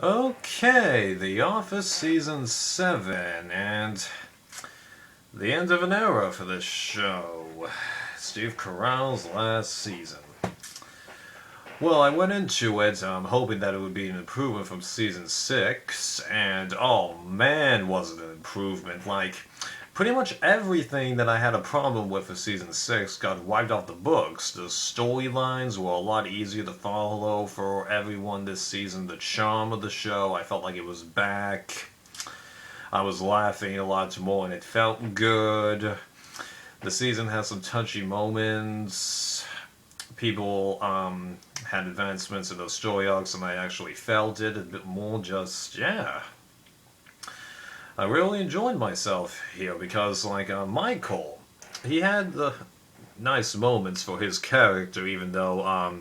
Okay, The Office Season 7, and the end of an era for this show. Steve Carell's last season. Well, I went into it hoping that it would be an improvement from Season 6, and oh man, was it an improvement. Like, pretty much everything that I had a problem with for Season 6 got wiped off the books. The storylines were a lot easier to follow for everyone this season. The charm of the show, I felt like it was back. I was laughing a lot more and it felt good. The season has some touchy moments. People had advancements in those story arcs and I actually felt it a bit more. Just, yeah. I really enjoyed myself here because, like, Michael, he had the nice moments for his character, even though,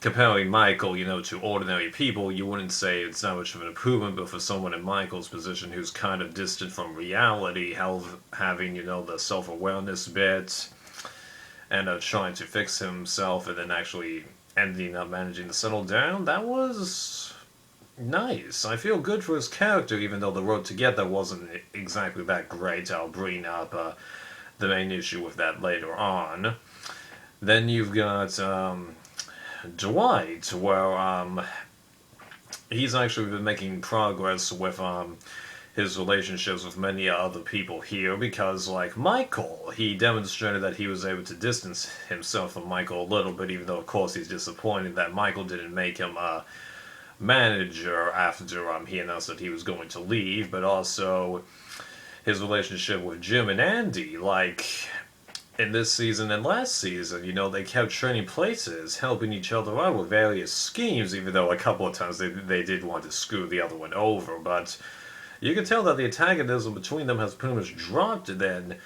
comparing Michael, to ordinary people, you wouldn't say it's not much of an improvement, but for someone in Michael's position who's kind of distant from reality, having, the self-awareness bit, and trying to fix himself, and then actually ending up managing to settle down, that was nice. I feel good for his character, even though the road to get there wasn't exactly that great. I'll bring up the main issue with that later on. Then you've got Dwight, where he's actually been making progress with his relationships with many other people here because, like Michael, he demonstrated that he was able to distance himself from Michael a little bit, even though, of course, he's disappointed that Michael didn't make him a manager after he announced that he was going to leave, but also his relationship with Jim and Andy, like in this season and last season, they kept trading places, helping each other out with various schemes, even though a couple of times they did want to screw the other one over, but you can tell that the antagonism between them has pretty much dropped. Then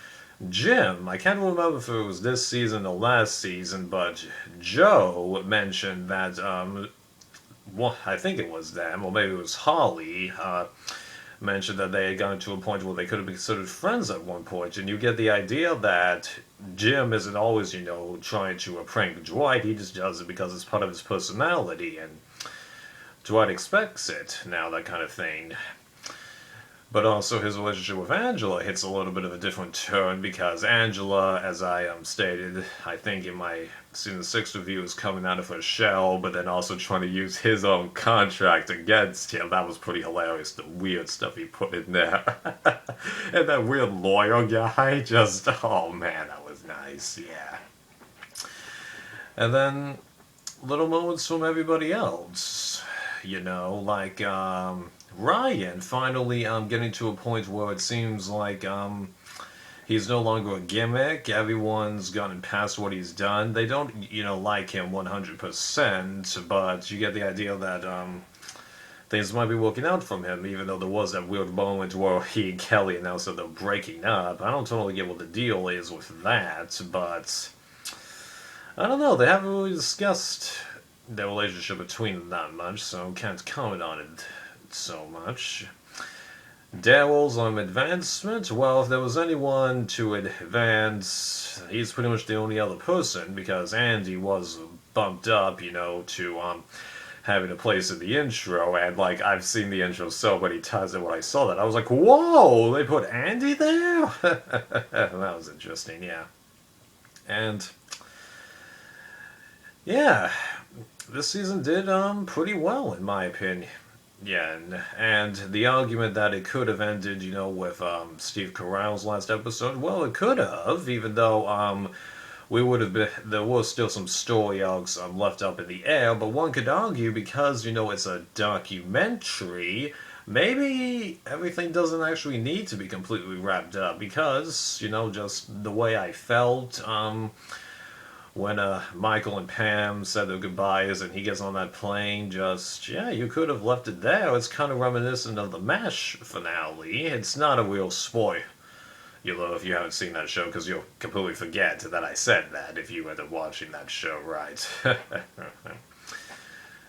Jim, I can't remember if it was this season or last season, but Joe mentioned that, well, I think it was them, or maybe it was Holly, mentioned that they had gotten to a point where they could have been considered friends at one point, and you get the idea that Jim isn't always, trying to prank Dwight, he just does it because it's part of his personality, and Dwight expects it now, that kind of thing. But also his relationship with Angela hits a little bit of a different turn because Angela, as I stated, I think in my season 6 review, is coming out of her shell, but then also trying to use his own contract against him. That was pretty hilarious, the weird stuff he put in there. And that weird lawyer guy, just, oh man, that was nice, yeah. And then little moments from everybody else, like Ryan finally getting to a point where it seems like he's no longer a gimmick. Everyone's gotten past what he's done. They don't, like him 100%, but you get the idea that things might be working out from him, even though there was that weird moment where he and Kelly announced that they're breaking up. I don't totally get what the deal is with that, but I don't know. They haven't really discussed the relationship between them that much, so can't comment on it so much. Daryl's advancement, well, if there was anyone to advance, he's pretty much the only other person because Andy was bumped up, to having a place in the intro, and like I've seen the intro so many times that when I saw that, I was like, whoa, they put Andy there? That was interesting, yeah. And yeah, this season did pretty well in my opinion. Yeah, and the argument that it could have ended, with Steve Carell's last episode, well, it could have, even though we would have been, there was still some story arcs left up in the air, but one could argue because, it's a documentary, maybe everything doesn't actually need to be completely wrapped up because, just the way I felt, when Michael and Pam said their goodbyes and he gets on that plane, just, yeah, you could have left it there. It's kind of reminiscent of the MASH finale. It's not a real spoiler, if you haven't seen that show, because you'll completely forget that I said that if you end up watching that show, right?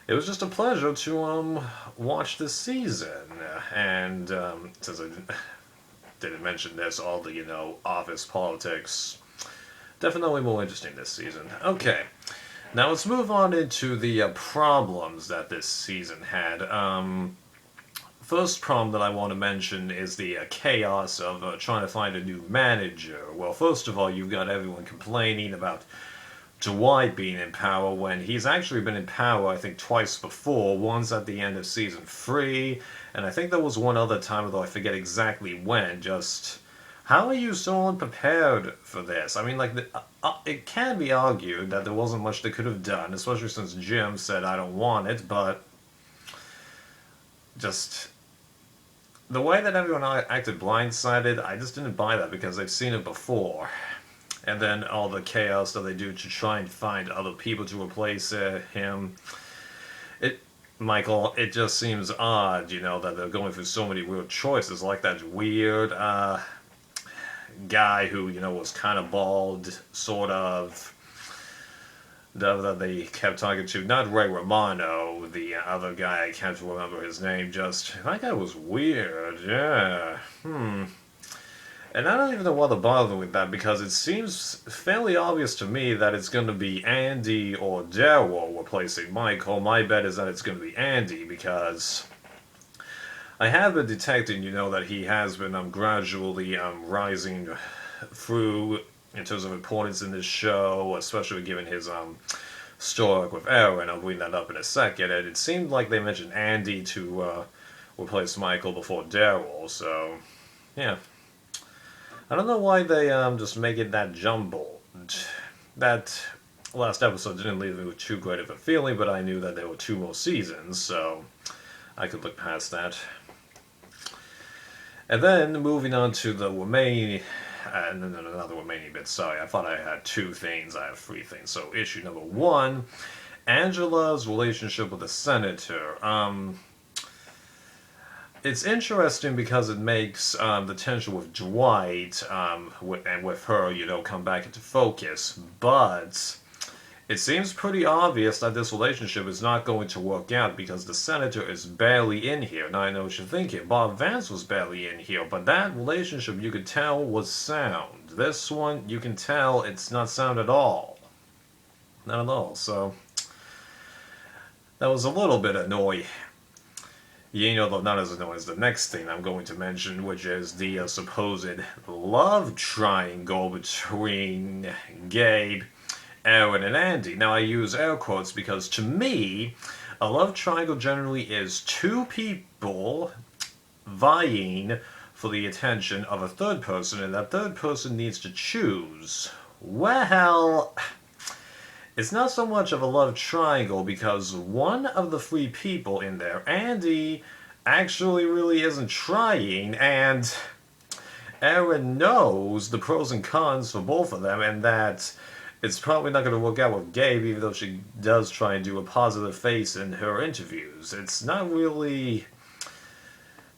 It was just a pleasure to watch this season, and since I didn't mention this, all the, office politics, definitely more interesting this season. Okay. Now let's move on into the problems that this season had. First problem that I want to mention is the chaos of trying to find a new manager. Well, first of all, you've got everyone complaining about Dwight being in power when he's actually been in power, I think, twice before. Once at the end of season 3, and I think there was one other time, though I forget exactly when. Just how are you so unprepared for this? I mean, like, it can be argued that there wasn't much they could have done, especially since Jim said, I don't want it, but just the way that everyone acted blindsided, I just didn't buy that because they've seen it before. And then all the chaos that they do to try and find other people to replace him. Michael, it just seems odd, that they're going through so many weird choices, like that weird guy who, was kind of bald, sort of, that they kept talking to. Not Ray Romano, the other guy, I can't remember his name, just, that guy was weird, yeah, And I don't even know why they're bothering with that, because it seems fairly obvious to me that it's going to be Andy or Daryl replacing Michael. My bet is that it's going to be Andy, because I have been detecting, that he has been gradually rising through in terms of importance in this show, especially given his story with Aaron. I'll bring that up in a second. And it seemed like they mentioned Andy to replace Michael before Daryl, so yeah. I don't know why they just make it that jumbled. That last episode didn't leave me with too great of a feeling, but I knew that there were 2 more seasons, so I could look past that. And then moving on to the remaining, not the remaining bit. Sorry, I thought I had 2 things. I have 3 things. So issue number 1, Angela's relationship with the senator. It's interesting because it makes the tension with Dwight and with her, come back into focus. But it seems pretty obvious that this relationship is not going to work out because the senator is barely in here. Now I know what you're thinking. Bob Vance was barely in here, but that relationship you could tell was sound. This one, you can tell it's not sound at all. Not at all. So that was a little bit annoying. Though not as annoying as the next thing I'm going to mention, which is the supposed love triangle between Gabe, Aaron, and Andy. Now, I use air quotes because, to me, a love triangle generally is 2 people vying for the attention of a third person, and that third person needs to choose. Well, it's not so much of a love triangle because one of the 3 people in there, Andy, actually really isn't trying, and Aaron knows the pros and cons for both of them, and that it's probably not going to work out with Gabe, even though she does try and do a positive face in her interviews. It's not really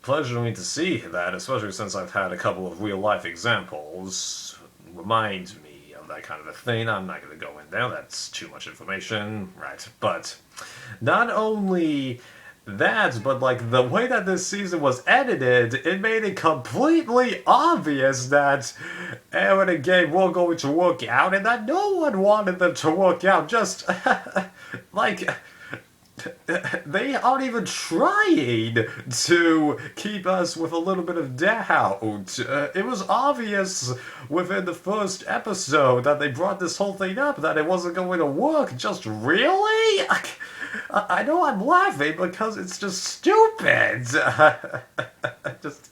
pleasuring to see that, especially since I've had a couple of real-life examples remind me that kind of a thing. I'm not going to go in there, that's too much information, right? But not only that, but like the way that this season was edited, it made it completely obvious that Aaron and Gabe were going to work out and that no one wanted them to work out. Just like they aren't even trying to keep us with a little bit of doubt. It was obvious within the first episode that they brought this whole thing up, that it wasn't going to work. Just really? I know I'm laughing because it's just stupid. Just,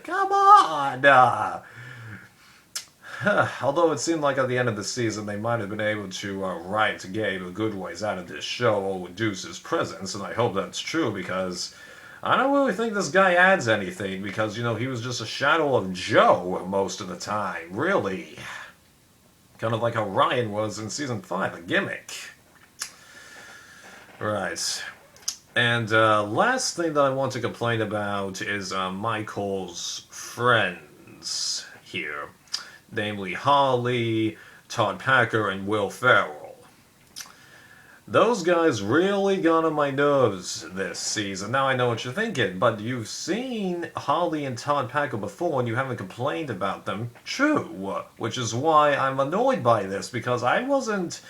come on. Although it seemed like at the end of the season they might have been able to write Gabe a good ways out of this show or reduce his presence, and I hope that's true because I don't really think this guy adds anything because, he was just a shadow of Joe most of the time, really. Kind of like how Ryan was in season 5, a gimmick. Right. And last thing that I want to complain about is Michael's friends here. Namely Holly, Todd Packer, and Will Ferrell. Those guys really got on my nerves this season. Now I know what you're thinking, but you've seen Holly and Todd Packer before and you haven't complained about them. True. Which is why I'm annoyed by this, because I wasn't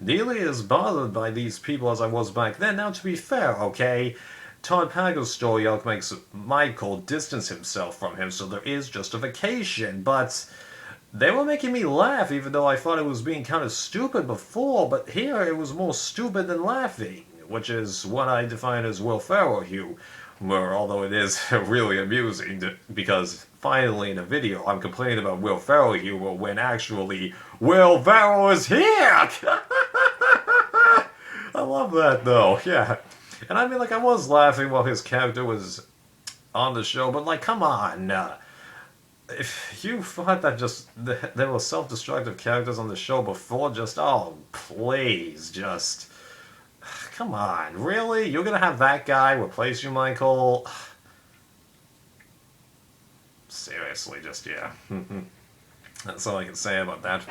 nearly as bothered by these people as I was back then. Now, to be fair, okay, Todd Pagel's story arc makes Michael distance himself from him, so there is justification, but they were making me laugh, even though I thought it was being kind of stupid before, but here it was more stupid than laughing, which is what I define as Will Ferrell humor, although it is really amusing, because finally in a video I'm complaining about Will Ferrell humor when actually Will Ferrell is here! I love that though, yeah. And I mean, like, I was laughing while his character was on the show, but like, come on. If you thought that just there were self-destructive characters on the show before, just, oh, please, just, come on, really? You're gonna have that guy replace you, Michael? Seriously, just, yeah. That's all I can say about that.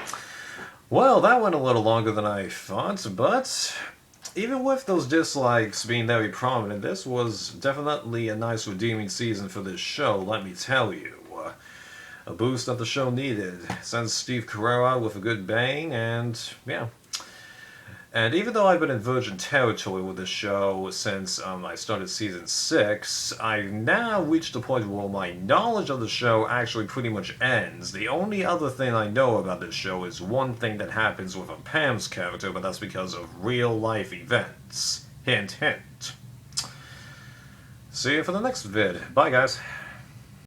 Well, that went a little longer than I thought, but even with those dislikes being very prominent, this was definitely a nice redeeming season for this show, let me tell you. A boost that the show needed. Sends Steve Carell out with a good bang, and yeah. And even though I've been in virgin territory with this show since I started season 6, I've now reached the point where my knowledge of the show actually pretty much ends. The only other thing I know about this show is one thing that happens with a Pam's character, but that's because of real-life events. Hint, hint. See you for the next vid. Bye, guys.